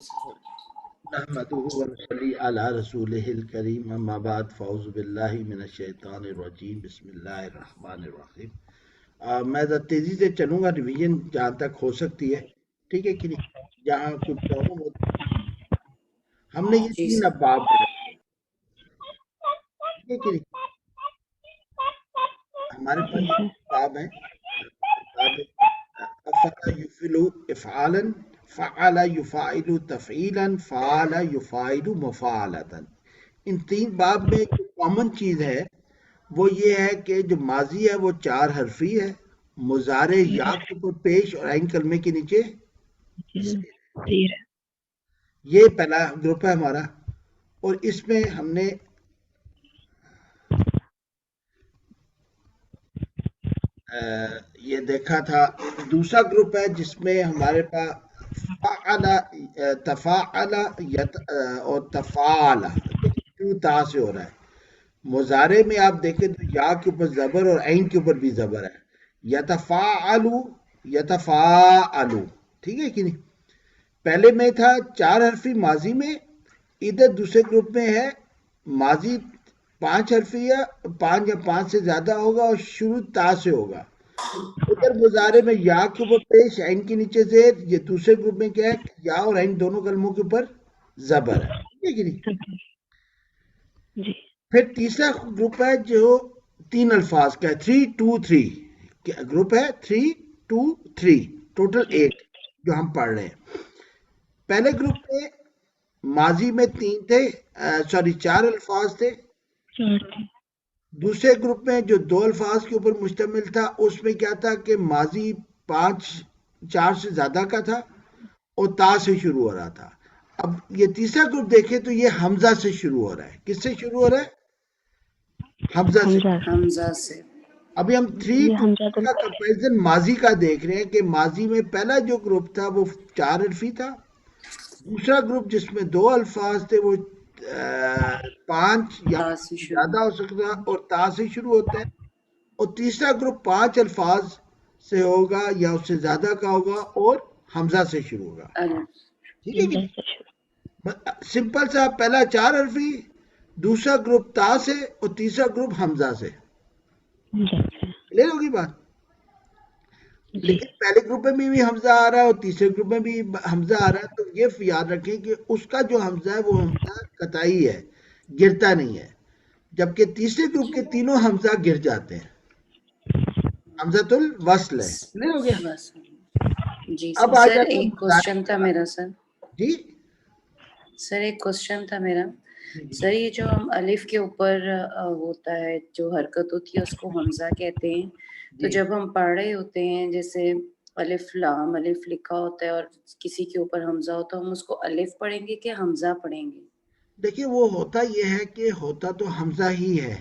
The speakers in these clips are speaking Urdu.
نحمده ونصلي على رسوله الكريم اما بعد فاعوذ باللہ من الشیطان الرجیم بسم اللہ الرحمن الرحیم. میں ذرا تیزی سے چلوں گا، ریویژن جہاں تک ہو سکتی ہے، ٹھیک ہے کہ نہیں؟ جہاں کوئی پرابلم ہوتی ہے ہم نے یہ جی تین سر. ابواب پڑھے، ٹھیک ہے کہ نہیں؟ ہمارے پاس یہ باب ہیں. باب افعل یفعل افعالا، فعل یفعل تفعیلا، فعل یفعل مفاعلتا. ان تین باب میں جو کامن چیز ہے وہ یہ ہے کہ جو ماضی ہے وہ چار حرفی ہے، مضارع یا کے اوپر پیش اور عین کلمے کے نیچے زیر ہے. یہ پہلا گروپ ہے ہمارا، اور اس میں ہم نے یہ دیکھا تھا. دوسرا گروپ ہے جس میں ہمارے پاس فعل، تفاعل اور تفعال، کیوں تا سے ہو رہا ہے. مضارع میں آپ دیکھیں تو یا کے اوپر زبر اور عین کے اوپر بھی زبر ہے. یتفاعلو، یتفاعلو، ٹھیک ہے کہ نہیں؟ پہلے میں تھا چار حرفی ماضی میں، ادھر دوسرے گروپ میں ہے ماضی پانچ حرفی ہے، پانچ یا پانچ سے زیادہ ہوگا اور شروع تا سے ہوگا. ادھر مضارع میں یا کے اوپر پیش، عین کے نیچے زیر. یہ دوسرے گروپ میں کیا ہے؟ یا اور عین دونوں کلموں کے اوپر زبر ہے، ٹھیک ہے کہ نہیں؟ جی. پھر تیسرا گروپ ہے جو تین الفاظ کا ہے، 3 2 3 گروپ ہے، 3 2 3، ٹوٹل 8 جو ہم پڑھ رہے ہیں. پہلے گروپ میں ماضی میں تین تھے، چار الفاظ تھے. دوسرے گروپ میں جو دو الفاظ کے اوپر مشتمل تھا اس میں کیا تھا کہ ماضی چار سے زیادہ کا تھا اور تا سے شروع ہو رہا تھا. اب یہ تیسرا گروپ دیکھیں تو یہ حمزہ سے شروع ہو رہا ہے. کس سے شروع ہو رہا ہے؟ حمزہ سے. حمزہ سے. ابھی ہم 3 2 کا کمپیریزن ماضی کا دیکھ رہے ہیں کہ ماضی میں پہلا جو گروپ تھا وہ چار حرفی تھا. دوسرا گروپ جس میں دو الفاظ تھے وہ پانچ یا زیادہ ہو سکتا اور تا سے شروع ہوتا ہے. اور تیسرا گروپ پانچ الفاظ سے ہوگا یا اس سے زیادہ کا ہوگا اور حمزہ سے شروع ہوگا. ٹھیک ہے کہ سمپل سا، پہلا چار حرفی، دوسرا گروپ تا سے اور تیسرا گروپ حمزہ سے. کلیئر ہوگی بات؟ لیکن پہلے گروپ میں بھی حمزہ آ رہا ہے اور تیسرے گروپ میں بھی حمزہ آ رہا ہے، تو یہ یاد رکھیں کہ اس کا جو حمزہ ہے وہ حمزہ قطعی ہے، گرتا نہیں ہے. جبکہ تیسرے گروپ کے تینوں حمزہ گر جاتے ہیں، حمزۃ الوصل ہے. کلیئر ہو گیا؟ جی اب سر. آ سر جاتے ہیں ایک کوشچن تھا میرا سر. جی سر ایک کوشچن تھا میرا. سر یہ جو ہم الف کے اوپر ہوتا ہے جو حرکت ہوتی ہے اس کو حمزہ کہتے ہیں. تو جب ہم پڑھ رہے ہوتے ہیں جیسے الف لام الف لکھا ہوتا ہے اور کسی کے اوپر حمزہ ہوتا ہے، ہم اس کو الف پڑھیں گے کہ حمزہ پڑھیں گے؟ دیکھیے وہ ہوتا یہ ہے کہ ہوتا تو حمزہ ہی ہے،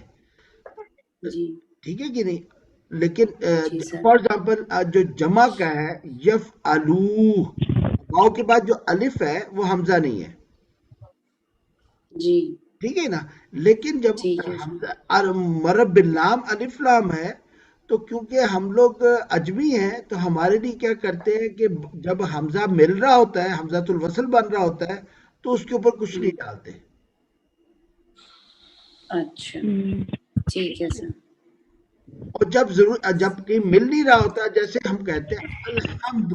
جی ٹھیک ہے کہ نہیں؟ لیکن جی سر. فار ایگزامپل جو جمع کا ہے یف الو، واؤ کے بعد جو الف ہے وہ حمزہ نہیں ہے، جی ٹھیک ہے نا؟ لیکن جب ٹھیک ہے. مرب باللام الف لام ہے تو کیونکہ ہم لوگ اجمی ہیں تو ہمارے لیے کیا کرتے ہیں کہ جب حمزہ مل رہا ہوتا ہے، حمزۃ الوصل بن رہا ہوتا ہے تو اس کے اوپر کچھ نہیں ڈالتے. اچھا ٹھیک ہے سر. اور جب کہ مل نہیں رہا ہوتا، جیسے ہم کہتے ہیں الحمد،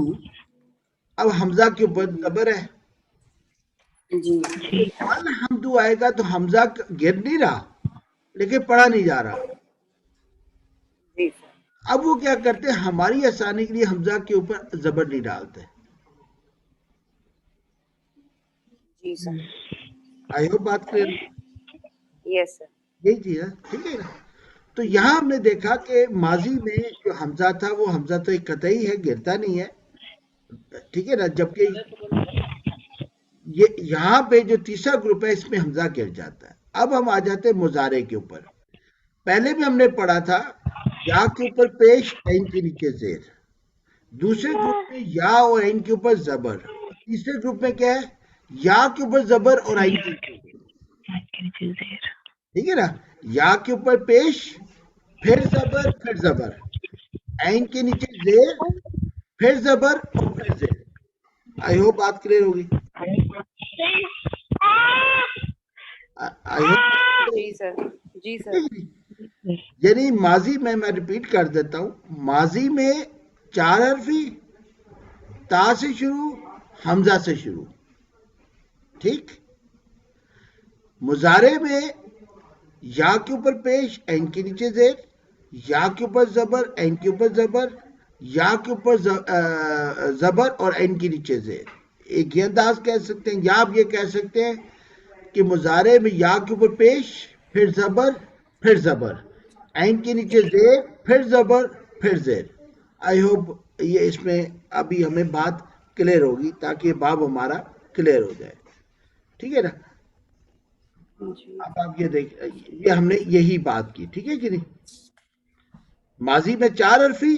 اب حمزہ کے اوپر زبر ہے، جی الحمد آئے گا تو حمزہ گر نہیں رہا لیکن پڑھا نہیں جا رہا. اب وہ کیا کرتے ہیں ہماری آسانی کے لیے حمزہ کے اوپر زبر نہیں ڈالتے. جی سر. آئی ہوپ بات کلیئر؟ یس سر. یہی چیز ہے، ٹھیک ہے نا؟ تو یہاں ہم نے دیکھا کہ ماضی میں جو حمزہ تھا وہ حمزہ تو ایک قطعی ہے، گرتا نہیں ہے، ٹھیک ہے نا؟ جبکہ یہاں پہ جو تیسرا گروپ ہے اس میں حمزہ گر جاتا ہے. اب ہم آ جاتے ہیں مضارع کے اوپر. پہلے بھی ہم نے پڑھا تھا یا کے اوپر پیش، عین کے نیچے زیر. دوسرے گروپ میں یا اور عین کے اوپر زبر. تیسرے گروپ میں کیا ہے؟ یا کے اوپر زبر اور عین کے نیچے زیر، ٹھیک ہے نا؟ یا کے اوپر پیش، پھر زبر، پھر زبر، عین کے نیچے زیر، پھر زبر اور پھر زیر. آئی ہوپ بات کلیئر ہوگی. جی سر، جی سر. یعنی ماضی میں ریپیٹ کر دیتا ہوں، ماضی میں 4 حرفی، تا سے شروع، حمزہ سے شروع، ٹھیک. مضارع میں یا کے اوپر پیش، عین کے نیچے زیر، یا کے اوپر زبر، عین کے اوپر زبر، یا کے اوپر زبر اور عین کے نیچے زیر. ایک یہ انداز کہہ سکتے ہیں، یا آپ یہ کہہ سکتے ہیں کہ مضارع میں یا کے اوپر پیش، پھر زبر، پھر زبر، عین کے نیچے زیر، پھر زبر، پھر زیر. آئی ہوپ یہ اس میں ابھی ہمیں بات کلیئر ہوگی تاکہ یہ باب ہمارا کلیئر ہو جائے. ٹھیک ہے نا؟ اب آپ یہ دیکھ، یہ ہم نے یہی بات کی، ٹھیک ہے کہ نہیں. ماضی میں 4 حرفی،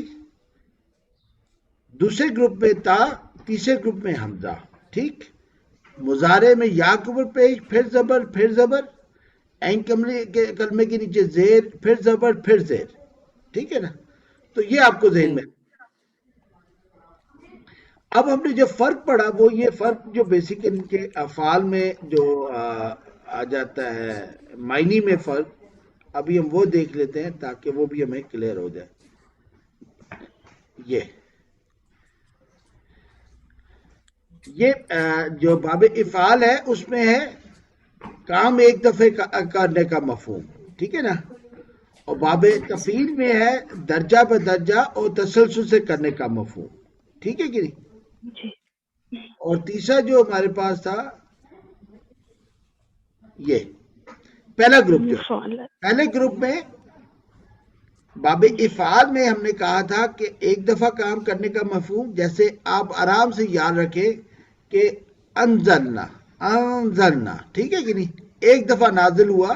دوسرے گروپ میں تا، تیسرے گروپ میں حمزہ، ٹھیک. مضارع میں یا کے اوپر پیش، پھر زبر، پھر زبر، عین کلمے کے نیچے زیر، پھر زبر، پھر زیر. ٹھیک ہے نا؟ تو یہ آپ کو ذہن میں. اب ہم نے جو فرق پڑھا وہ یہ فرق جو بیسک ان کے افعال میں جو آ جاتا ہے، معنی میں فرق، ابھی ہم وہ دیکھ لیتے ہیں تاکہ وہ بھی ہمیں کلیئر ہو جائے. یہ جو باب افعال ہے اس میں ہے کام ایک دفعے کرنے کا مفہوم، ٹھیک ہے نا. اور باب تفعیل میں ہے درجہ بدرجہ اور تسلسل سے کرنے کا مفہوم، ٹھیک ہے کہ نہیں. اور تیسرا جو ہمارے پاس تھا یہ پہلا گروپ، جو پہلے گروپ میں باب افعال میں ہم نے کہا تھا کہ ایک دفعہ کام کرنے کا مفہوم، جیسے آپ آرام سے یاد رکھیں کہ انزلنا، انزلنا، ٹھیک ہے کہ نہیں، ایک دفعہ نازل ہوا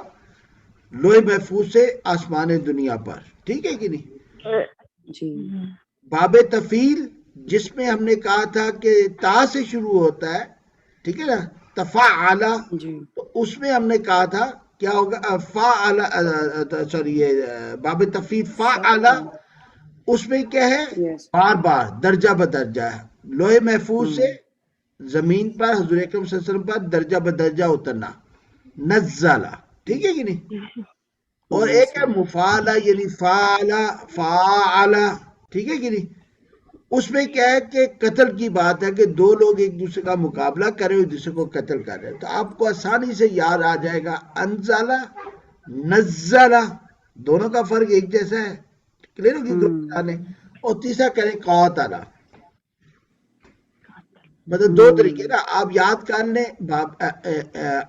لوح محفوظ سے آسمان دنیا پر، ٹھیک ہے کہ نہیں. باب تفعیل جس میں ہم نے کہا تھا کہ تا سے شروع ہوتا ہے، ٹھیک ہے نا، تفعل، تو اس میں ہم نے کہا تھا کیا ہوگا، فعل، سوری باب تفعیل فعل، اس میں کیا ہے، بار بار درجہ بدرجہ ہے، لوح محفوظ سے زمین پر حضور اکرم صلی اللہ علیہ وسلم پر درجہ بدرجہ اترنا، نزلہ، ٹھیک ہے کہ نہیں. اور ایک ہے مفعلہ، یعنی فعل، فاعل، ٹھیک ہے کہ نہیں. اس میں کیا ہے کہ قتل کی بات ہے کہ دو لوگ ایک دوسرے کا مقابلہ کر رہے، ایک دوسرے کو قتل کر رہے، تو آپ کو آسانی سے یاد آ جائے گا انزلہ، نزلہ، دونوں کا فرق ایک جیسا ہے، کلیئر ہوگی دو مثالیں. اور تیسرا کریں قاتل، مطلب دو طریقے نا، آپ یاد کر لیں،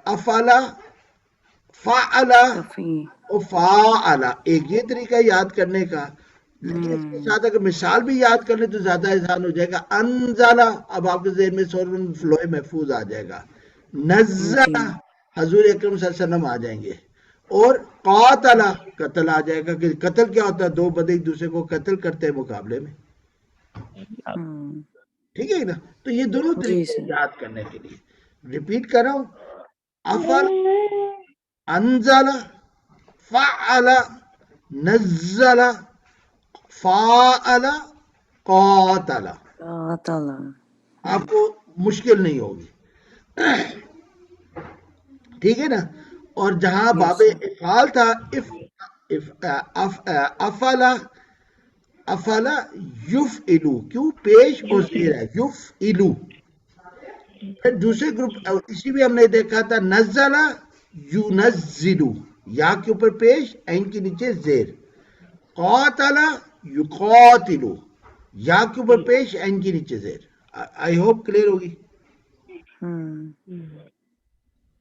افعل، فعل اور فاعل، ایک یہ طریقہ یاد کرنے کا. لیکن اس کے ساتھ اگر مثال بھی یاد کر لیں تو زیادہ آسان ہو جائے گا. انزلہ، اب آپ کے ذہن میں لوح محفوظ آ جائے گا. نزلہ، حضور اکرم صلی اللہ علیہ وسلم آ جائیں گے. اور قاتل، قتل آ جائے گا، کہ قتل کیا ہوتا ہے، دو بندے ایک دوسرے کو قتل کرتے ہیں مقابلے میں، ٹھیک ہے نا. تو یہ دونوں طریقے یاد کرنے کے لیے ریپیٹ کر رہا ہوں، افعل، انزل، فعل، نزل، فاعل، قاتل. آپ کو مشکل نہیں ہوگی، ٹھیک ہے نا. اور جہاں باب افعال تھا، افعل، افعل یفعلو، کیوں، پیش اور زیر ہے، یفعلو. پھر دوسرے گروپ اسی بھی ہم نے دیکھا تھا، نزل، ینزلو، یا کے اوپر پیش، عین کے نیچے زیر. قاتل، یقاتلو، یا کے اوپر پیش، عین کے نیچے زیر. آئی ہوپ کلیئر ہوگی.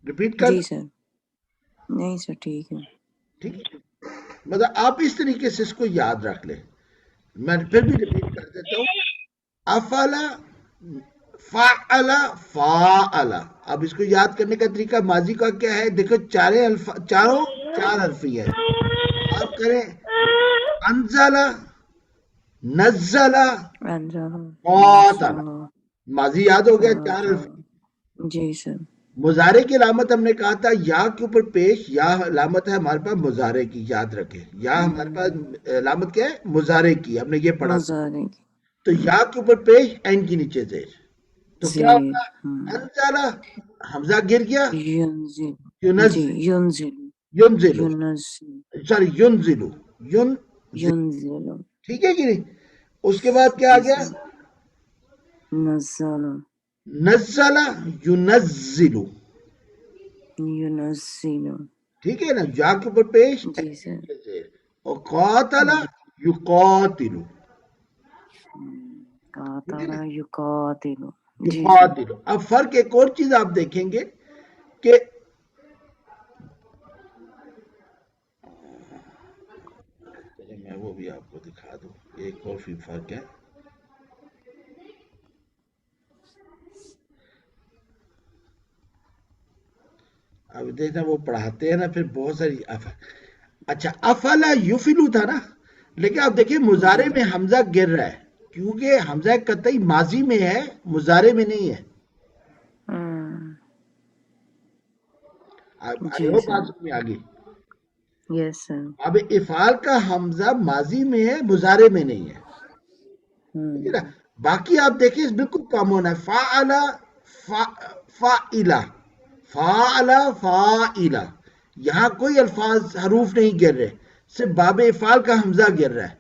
ریپیٹ کر، جی سر. نہیں سر، ٹھیک ہے، ٹھیک ہے. مطلب آپ اس طریقے سے اس کو یاد رکھ لیں. میں پھر بھی ریپیٹ کر دیتا ہوں، افعل، فعل، فاعل. اب اس کو یاد کرنے کا طریقہ ماضی کا کیا ہے، دیکھو چاروں 4 حرفی ہے. آپ کریں انزل، نزل، قاتل. ماضی یاد ہو گیا، 4 حرفی. جی سر. مضارع کی علامت ہم نے کہا تھا یا کے اوپر پیش، یا علامت ہے ہمارے پاس مضارع کی، یاد رکھیں، یا ہمارے پاس علامت کیا ہے، مضارع کی، ہم نے یہ پڑھا تھا. تو یا کے اوپر پیش، عین کے نیچے زیر. تو تو کیا ہوگا؟ انزلہ حمزہ گر گیا، ينزل ينزل ينزل ينزل ينزل سوری ينزل ينزل ٹھیک ہے کہ نہیں؟ اس کے بعد کیا آ گیا؟ نزل نزل ينزل، ينزل ٹھیک ہے نا، جا کے اوپر پیش، جی سر اور قاتل يقاتل، قاتل يقاتل جی سر يقاتل. اب فرق ایک اور چیز آپ دیکھیں گے کہ میں وہ بھی آپ کو دکھا دوں، ایک اور بھی فرق ہے. اب دیکھنا وہ پڑھاتے ہیں نا پھر بہت ساری اچھا افلا یفلو تھا نا، لیکن آپ دیکھیں مضارع میں حمزہ گر رہا ہے کیونکہ حمزہ قطعی ماضی میں ہے، مضارع میں نہیں ہے. جی وہ سر بات میں آگے یس سر اب افعال کا حمزہ ماضی میں ہے، مضارع میں نہیں ہے. ٹھیک ہے نا؟ باقی آپ دیکھیں بالکل کامن ہے، فعلا فاعلا فعلا فاعلا، یہاں کوئی الفاظ حروف نہیں گر رہے، صرف باب افعال کا حمزہ گر رہا ہے،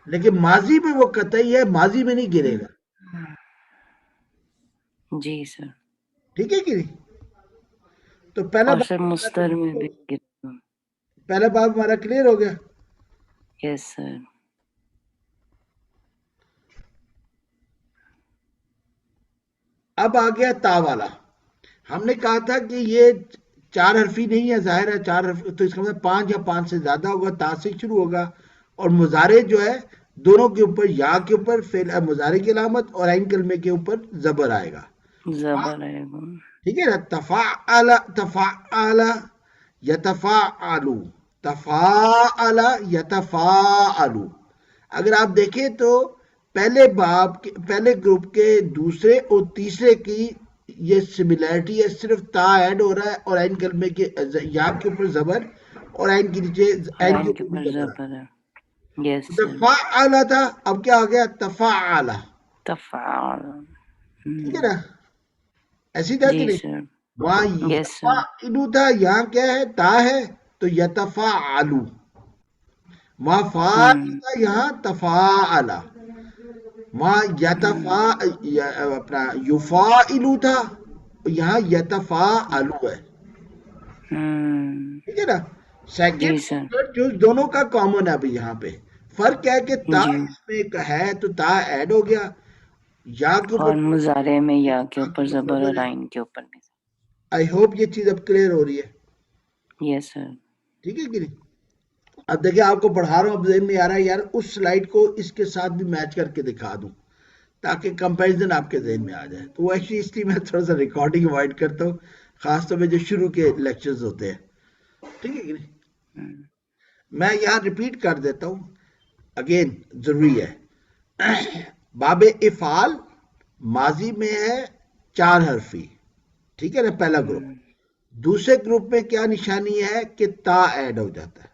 لیکن ماضی میں وہ قطعی ہے، ماضی میں نہیں گرے گا. جی سر ٹھیک ہے کہ نہیں؟ تو پہلا اور باب سر مستر میں بھی پہلا باب ہمارا کلیئر ہو گیا. یس سر اب آ گیا تا والا. ہم نے کہا تھا کہ یہ 4 حرفی نہیں ہے، ظاہر ہے 4 حرف، تو اس کا مطلب 5 یا 5 سے زیادہ ہوگا، تا سے شروع ہوگا، اور مضارع جو ہے دونوں کے اوپر، یا کے اوپر فعل مضارع کی علامت اور عین کلمے کے اوپر زبر آئے گا. زبر آئے گا. ٹھیک ہے نا، تفاعل تفاعل یتفاعل تفاعل یتفاعل. اگر آپ دیکھیں تو پہلے باب پہلے گروپ کے دوسرے اور تیسرے کی یہ سملیرٹی ہے، صرف تا ایڈ ہو رہا ہے اور عین کلمے کے یا کے اوپر زبر اور عین کے نیچے عین کے رائن کے اوپر اوپر زبر. زبر ہے. یس سر تفاعل تھا، اب کیا آ گیا؟ تفاعل. تفعال ٹھیک ہے نا، ایسی تھا کہ جی نہیں؟ سر وہاں یس سر یفعلو تھا، یہاں کیا ہے؟ تا ہے تو یتفاعلو. وہاں فاعل تھا، یہاں تفاعل. وہاں اپنا یفاعلو تھا، یہاں یتفاعلو ہے. ٹھیک ہے نا، سیکنڈ جی سر جو دونوں کا کامن ہے. ابھی یہاں پہ فرق کیا ہے کہ تا جی اس میں ہے تو تا ایڈ ہو گیا، یا کے اوپر اور مضارع میں یا کے یا اوپر زبر اور ہے. عین کے اوپر بھی. آئی ہوپ یہ چیز اب کلیئر ہو رہی ہے. یس سر ٹھیک ہے کہ نہیں؟ اب دیکھیں آپ کو پڑھا رہا ہوں، اب ذہن میں آ رہا ہے یار اس سلائیڈ کو اس کے ساتھ بھی میچ کر کے دکھا دوں تاکہ کمپیریزن آپ کے ذہن میں آ جائے. تو وہ ایکچولی اس لیے میں تھوڑا سا ریکارڈنگ اوائڈ کرتا ہوں، خاص طور پہ جو شروع کے لیکچرز ہوتے ہیں. ٹھیک ہے کہ نہیں؟ میں یہاں ریپیٹ کر دیتا ہوں، اگین ضروری ہے. باب افعال ماضی میں ہے 4 حرفی، ٹھیک ہے نا، پہلا گروپ. دوسرے گروپ میں کیا نشانی ہے کہ تا ایڈ ہو جاتا ہے.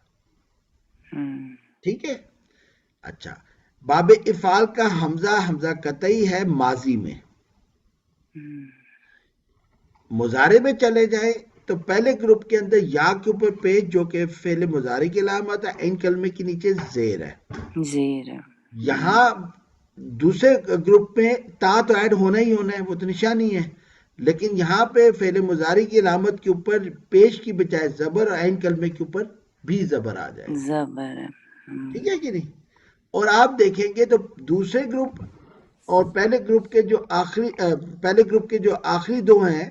ٹھیک ہے، اچھا. باب افعال کا حمزہ قطعی ہے ماضی میں. مضارع میں چلے جائیں تو پہلے گروپ کے اندر یا کے اوپر پیش جو کہ فعل مضارع کی علامت ہے، عین کلمے کے نیچے زیر ہے. زیر یہاں دوسرے گروپ میں تا تو ایڈ ہونا ہی ہونا ہے، وہ تو نشانی ہے، لیکن یہاں پہ فعل مضارع کی علامت کے اوپر پیش کی بجائے زبر اور عین کلمے کے اوپر بھی زبر آ جائے. زبر ٹھیک ہے کہ نہیں؟ اور آپ دیکھیں گے تو دوسرے گروپ اور پہلے گروپ کے جو آخری دو ہیں،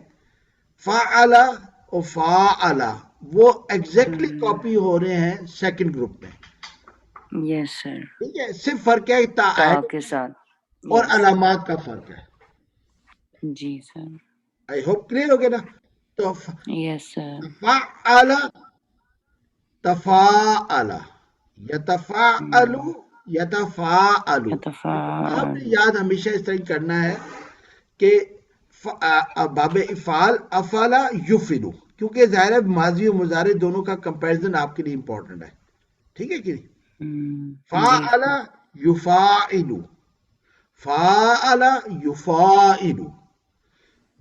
فاعلا اور فاعلا، وہ ایگزیکٹلی کاپی ہو رہے ہیں سیکنڈ گروپ میں. یس سر ٹھیک ہے، صرف فرق ہے تا تا کے ساتھ. اور یس علامات کا فرق ہے. جی سر آئی ہوپ کلیئر ہو گیا نا. تو یس سر فعل تفاعل یتفاعل یتفاعل. آپ یتفاعل نے یاد ہمیشہ اس طرح کرنا ہے کہ باب افعال افعلا یفعلو، کیونکہ ظاہر ہے ماضی و مضارع دونوں کا کمپیریزن آپ کے لیے امپورٹنٹ ہے. ٹھیک ہے کہ نہیں؟ جی فاعل سر یفاعل فاعل یفاعل.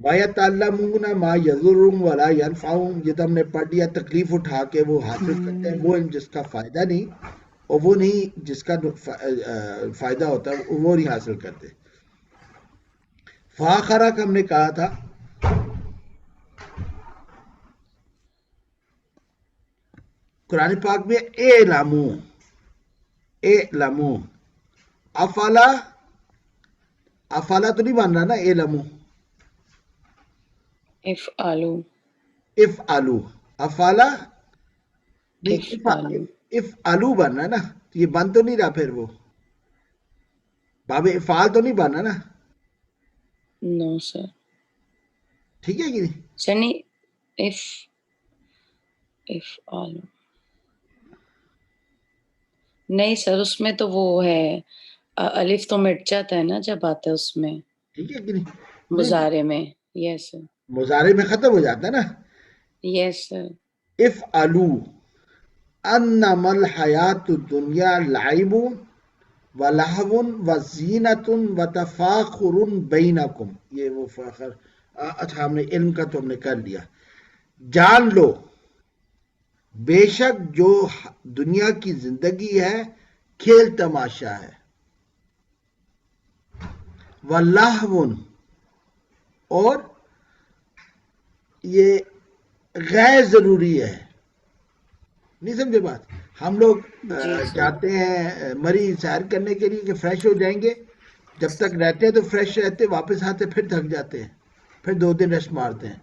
وَيَتَعَلَّمُونَ مَا يَضُرُّهُمْ وَلَا يَنفَعُهُمْ، یہ تو ہم نے پڑھ لیا، تکلیف اٹھا کے وہ حاصل کرتے ہیں وہ جس کا فائدہ نہیں، اور وہ نہیں جس کا فائدہ ہوتا ہے وہ نہیں حاصل کرتے. فآخرہ کا ہم نے کہا تھا قرآن پاک میں اعلمو افلا، افلا تو نہیں بن رہا نا، اعلمو افعلو، افلا نہیں، افعلو بن رہا نا، یہ بن تو نہیں رہا، پھر وہ باب افعال تو نہیں بن رہا نا. نو سر. ٹھیک ہے کہ نہیں سر نہیں، افعلو نہیں سر، اس میں تو وہ ہے الف تو مٹ جاتا ہے نا جب آتا ہے اس میں، ٹھیک ہے کہ نہیں، مضارع میں. یس سر. مضارع میں ختم ہو جاتا ہے نا. یس سر. افعلو انما الحیات الدنیا لعب ولہو وزینۃ وتفاخر بینکم، یہ وہ فخر. اچھا ہم نے علم کا تو ہم نے کر لیا. جان لو بے شک جو دنیا کی زندگی ہے کھیل تماشا ہے، وَلَہْوٌ اور یہ غیر ضروری ہے. نہیں سمجھے بات؟ ہم لوگ جاتے ہیں مری سیر کرنے کے لیے کہ فریش ہو جائیں گے، جب تک رہتے ہیں تو فریش رہتے، واپس آتے پھر تھک جاتے ہیں، پھر 2 دن ریسٹ مارتے ہیں.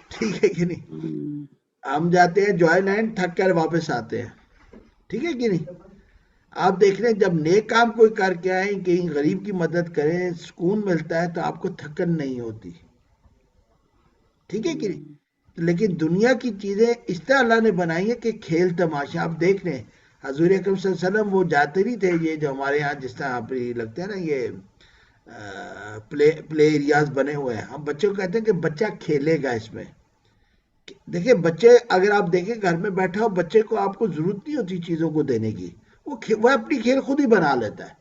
ٹھیک ہے کہ نہیں؟ ہم جاتے ہیں جوائے لینڈ، تھک کر واپس آتے ہیں. ٹھیک ہے کہ نہیں؟ آپ دیکھ رہے ہیں جب نیک کام کوئی کر کے آئیں، کہیں غریب کی مدد کریں، سکون ملتا ہے تو آپ کو تھکن نہیں ہوتی. ٹھیک ہے کہ نہیں؟ لیکن دنیا کی چیزیں اس طرح اللہ نے بنائی ہے کہ کھیل تماشا. آپ دیکھ رہے ہیں حضور اکرم صلی اللہ علیہ وسلم وہ جاتے نہیں تھے، یہ جو ہمارے ہاں جس طرح آپ لگتے ہیں نا یہ پلے ایریاز بنے ہوئے ہیں، ہم بچوں کو کہتے ہیں کہ بچہ کھیلے گا اس میں. دیکھیں بچے اگر آپ دیکھیں گھر میں بیٹھا ہو، بچے کو آپ کو ضرورت نہیں ہوتی چیزوں کو دینے کی، وہ اپنی کھیل خود ہی بنا لیتا ہے.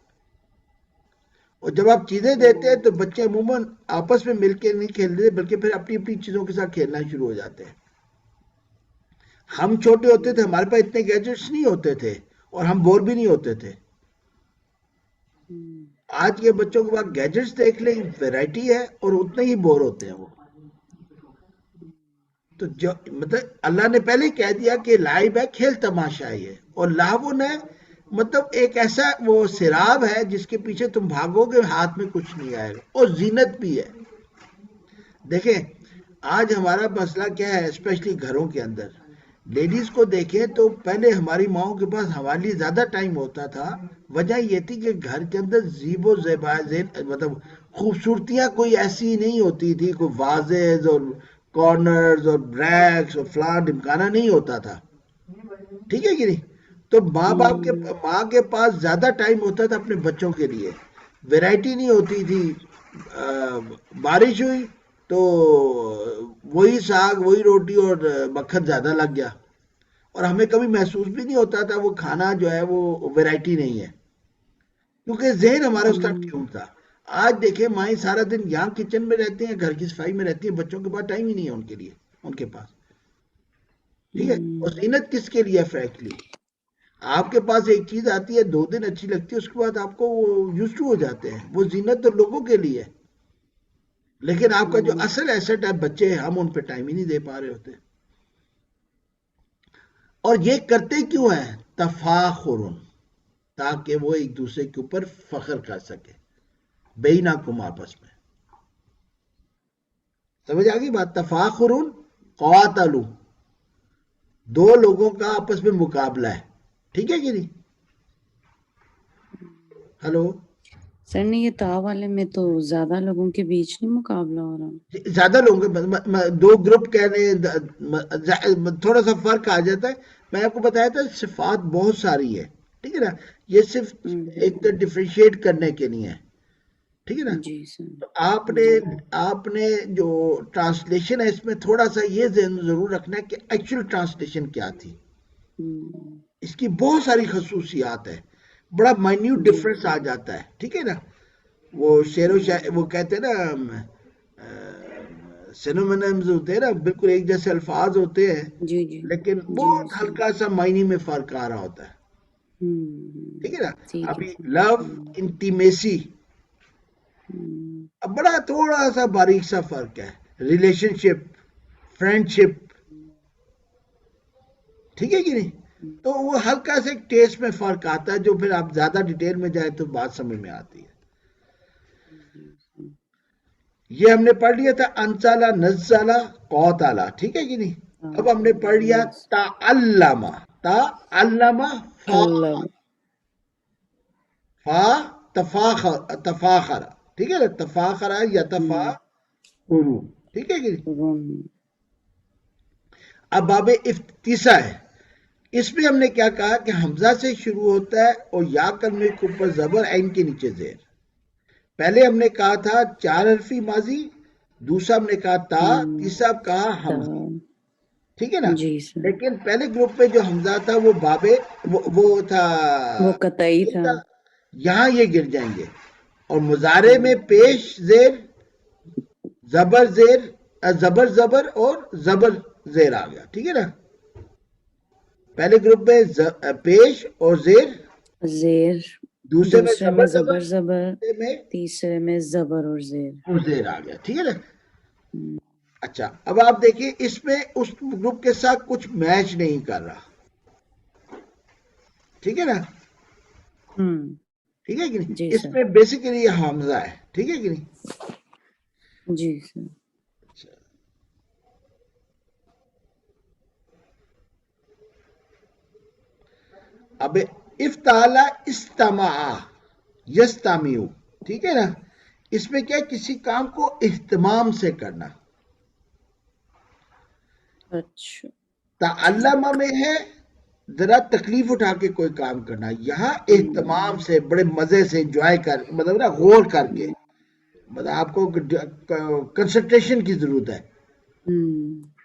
اور جب آپ چیزیں دیتے ہیں تو بچے عموماً آپس میں مل کے نہیں کھیلتے بلکہ پھر اپنی اپنی چیزوں کے ساتھ کھیلنا شروع ہو جاتے ہیں. ہم چھوٹے ہوتے تھے ہمارے پاس اتنے گیجٹس نہیں ہوتے تھے اور ہم بور بھی نہیں ہوتے تھے. آج کے بچوں کے پاس گیجٹس دیکھ لیں، ویرائٹی ہے اور اتنے ہی بور ہوتے ہیں وہ. تو جو مطلب اللہ نے پہلے ہی کہہ دیا کہ لائب ہے، کھیل تماشا ہے یہ، اور لاون ہے مطلب ایک ایسا وہ سراب ہے جس کے پیچھے تم بھاگو گے ہاتھ میں کچھ نہیں آئے گا، اور زینت بھی ہے. دیکھیں آج ہمارا مسئلہ کیا ہے، اسپیشلی گھروں کے اندر لیڈیز کو دیکھیں تو پہلے ہماری ماؤں کے پاس ہمارے لیے زیادہ ٹائم ہوتا تھا. وجہ یہ تھی کہ گھر کے اندر زیب و مطلب خوبصورتیاں کوئی ایسی نہیں ہوتی تھی، کوئی واضح اور کارنرز اور بریکس اور فلاں ڈمکانا نہیں ہوتا تھا. ٹھیک ہے کہ نہیں؟ تو ماں کے پاس زیادہ ٹائم ہوتا تھا اپنے بچوں کے لیے، ویرائٹی نہیں ہوتی تھی. بارش ہوئی تو وہی ساگ وہی روٹی اور مکھن زیادہ لگ گیا، اور ہمیں کبھی محسوس بھی نہیں ہوتا تھا وہ کھانا جو ہے وہ ویرائٹی نہیں ہے، کیونکہ ذہن ہمارا اس کا ٹیون تھا. آج دیکھیں مائیں سارا دن یہاں کچن میں رہتے ہیں، گھر کی صفائی میں رہتی ہیں، بچوں کے پاس ٹائم ہی نہیں ہے ان کے لیے، ان کے پاس. ٹھیک ہے، اور زینت کس کے لیے فرینکلی؟ آپ کے پاس ایک چیز آتی ہے 2 دن اچھی لگتی ہے، اس کے بعد آپ کو وہ یوزڈ ہو جاتے ہیں. وہ زینت تو لوگوں کے لیے ہے، لیکن آپ کا جو اصل ایسٹ ہے بچے، ہم ان پہ ٹائم ہی نہیں دے پا رہے ہوتے. اور یہ کرتے کیوں ہیں؟ تفاخر، تاکہ وہ ایک دوسرے کے اوپر فخر کر سکے، بینکم آپس میں. سمجھ آگئی بات؟ تفاخر قاتلو، 2 لوگوں کا آپس میں مقابلہ ہے. ٹھیک ہے کہ نہیں؟ ہلو سر نہیں، یہ تا والے میں تو زیادہ لوگوں کے بیچ نہیں مقابلہ ہو رہا، زیادہ لوگ 2 گروپ کہہ رہے ہیں، تھوڑا سا فرق آ جاتا ہے. میں آپ کو بتایا تھا صفات بہت ساری ہے، ٹھیک ہے نا، یہ صرف ایک تو ڈفرینشیٹ کرنے کے لیے ہے. ٹھیک ہے نا؟ جی سر. تو آپ نے جو ٹرانسلیشن ہے اس میں تھوڑا سا یہ ذہن ضرور رکھنا ہے کہ ایکچوئل ٹرانسلیشن کیا تھی. اس کی بہت ساری خصوصیات ہے، بڑا مائنیوٹ ڈفرنس آ جاتا ہے. ٹھیک ہے نا؟ وہ شعر و شاعر وہ کہتے ہیں نا سینونیمز ہوتے ہیں نا، بالکل ایک جیسے الفاظ ہوتے ہیں جی جی لیکن جی بہت سر. ہلکا سا معنی میں فرق آ رہا ہوتا ہے. ٹھیک ہے نا. ٹھیک ہے ابھی سر. لو، انٹیمیسی، اب بڑا تھوڑا سا باریک سا فرق ہے. ریلیشن شپ، فرینڈ شپ، ٹھیک ہے کہ نہیں. تو وہ ہلکا سے ٹیسٹ میں فرق آتا ہے، جو پھر آپ زیادہ ڈیٹیل میں جائے تو بات سمجھ میں آتی ہے. یہ ہم نے پڑھ لیا تھا انسالہ، نزالہ، قوتالہ، ٹھیک ہے کہ نہیں. اب ہم نے پڑھ لیا تعلمہ. تعلمہ فا، اللہ. فا تفاخر، ٹھیک ہے نا. تفاخر یا تفاخرو، ٹھیک ہے کہ نہیں. اب باب افتتیسہ ہے. اس میں ہم نے کیا کہا کہ حمزہ سے شروع ہوتا ہے اور یا کلمے کے اوپر زبر، عین کے نیچے زیر. پہلے ہم نے کہا تھا 4 حرفی ماضی، دوسرا ہم نے کہا تا، تیسرا کہا حمزہ، ٹھیک ہے نا. جی سر. لیکن پہلے گروپ میں جو حمزہ تھا وہ بابے وہ تھا، وہ قطعی تھا. یہاں یہ گر جائیں گے. اور مضارع میں پیش زیر، زبر زیر، زبر زبر اور زبر زیر آ گیا، ٹھیک ہے نا. پہلے گروپ میں پیش اور زیر، زیر، دوسرے میں زبر زبر، تیسرے میں زبر اور زیر آ گیا، ٹھیک ہے نا. اچھا اب آپ دیکھیے اس میں اس گروپ کے ساتھ کچھ میچ نہیں کر رہا، ٹھیک ہے نا. ٹھیک ہے کہ نہیں. جی اس سر. میں بیسیکلی یہ حمزہ ہے، ٹھیک ہے کہ نہیں. جی سر. اب افتعال استمع یستمع، ٹھیک ہے نا. اس میں کیا کسی کام کو اہتمام سے کرنا. اچھا. تعلمہ میں ہے ذرا تکلیف اٹھا کے کوئی کام کرنا، یہاں اہتمام سے، بڑے مزے سے، انجوائے کر، مطلب نا غور کر کے، مطلب آپ کو کنسنٹریشن کی ضرورت ہے،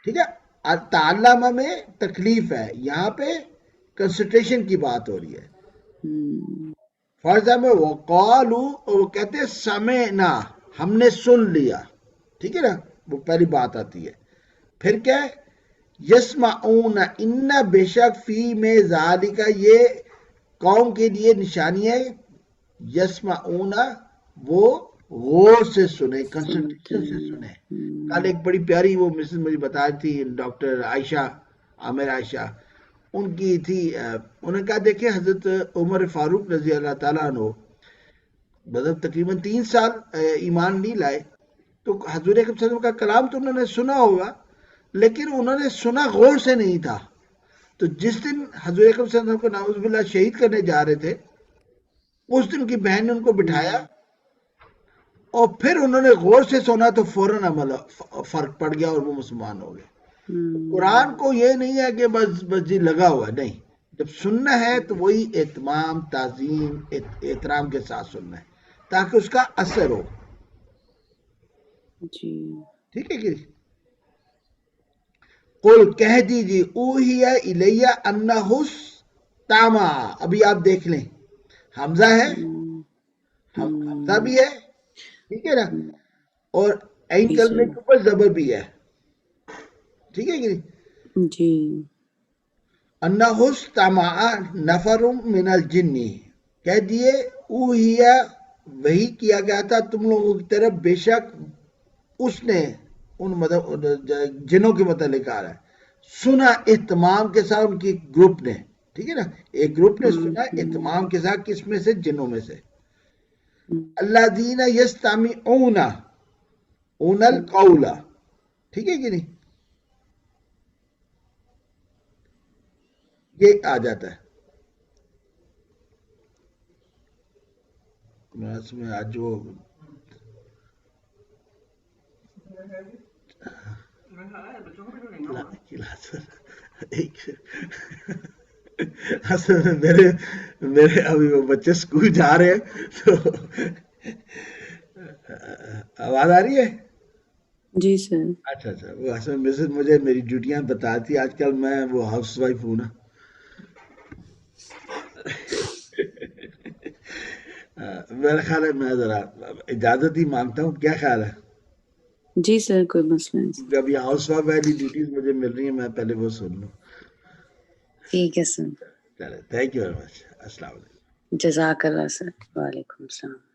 ٹھیک ہے. تعلمہ میں تکلیف ہے، یہاں پہ کنسنٹریشن کی بات ہو رہی ہے. فار ایگزامپل وقالو، وہ کہتے ہیں سمعنا، ہم نے سن لیا، ٹھیک ہے نا. وہ پہلی بات آتی ہے. پھر کیا ہے یسمعون، ان بے شک فی میں ذالک، یہ قوم کے لیے نشانی ہے. یسمعون، وہ غور سے سنے، کنسنٹریشن سے سنے. کل ایک بڑی پیاری وہ مسز مجھے بتا رہی تھی، ڈاکٹر عائشہ، عامر عائشہ، ان کی تھی. انہوں نے کہا دیکھیں حضرت عمر فاروق رضی اللہ تعالیٰ عنہ مطلب تقریباً 3 سال ایمان نہیں لائے، تو حضور اکرم صلی اللہ علیہ وسلم کا کلام تو انہوں نے سنا ہوگا لیکن انہوں نے سنا غور سے نہیں تھا. تو جس دن حضور اکرم صلی اللہ علیہ وسلم کو نعوذ باللہ شہید کرنے جا رہے تھے، اس دن کی بہن نے ان کو بٹھایا اور پھر انہوں نے غور سے سنا تو فوراً عمل فرق پڑ گیا اور وہ مسلمان ہو گئے. قرآن کو یہ نہیں ہے کہ بس جی لگا ہوا ہے، نہیں. جب سننا ہے تو وہی اہتمام، تعظیم، احترام کے ساتھ سننا ہے تاکہ اس کا اثر ہو. جی ٹھیک ہے کہ قل کہہ دیجیے اوہی الیہ انہ استمع. ابھی آپ دیکھ لیں حمزہ ہے، حمزہ بھی ہے، ٹھیک ہے نا، اور عین کلمے کے اوپر زبر بھی ہے، ٹھیک ہے کہ نہیں. جی. انہ استمع نفر من الجن، کہہ دیے اوہیا، وہی کیا گیا تھا تم لوگوں کی طرف، بے شک اس نے، ان مطلب جنوں کے متعلق آ رہا ہے، سنا اہتمام کے ساتھ ان کی گروپ نے، ٹھیک ہے نا. ایک گروپ نے سنا اہتمام کے ساتھ، کس میں سے؟ جنوں میں سے. الذین یستمعون القول، ٹھیک ہے کہ نہیں. یہ آ جاتا ہے. میں آج وہ میرے ابھی وہ بچے اسکول جا رہے ہیں تو آواز آ رہی ہے. جی سر. اچھا اچھا، وہ اصل مسز مجھے میری ڈیوٹیاں بتاتی، آج کل میں وہ ہاؤس وائف ہوں نا. میرا خیال ہے میں ذرا اجازت ہی مانگتا ہوں، کیا خیال ہے؟ جی سر کوئی مسئلہ نہیں. کیونکہ ابھی ہاؤس وائف والی ڈیوٹیز مجھے مل رہی ہیں، میں پہلے وہ سن لوں. ٹھیک ہے سر. چلے، تھینک یو ویری مچ. السلام علیکم. جزاک اللہ سر. وعلیکم السلام.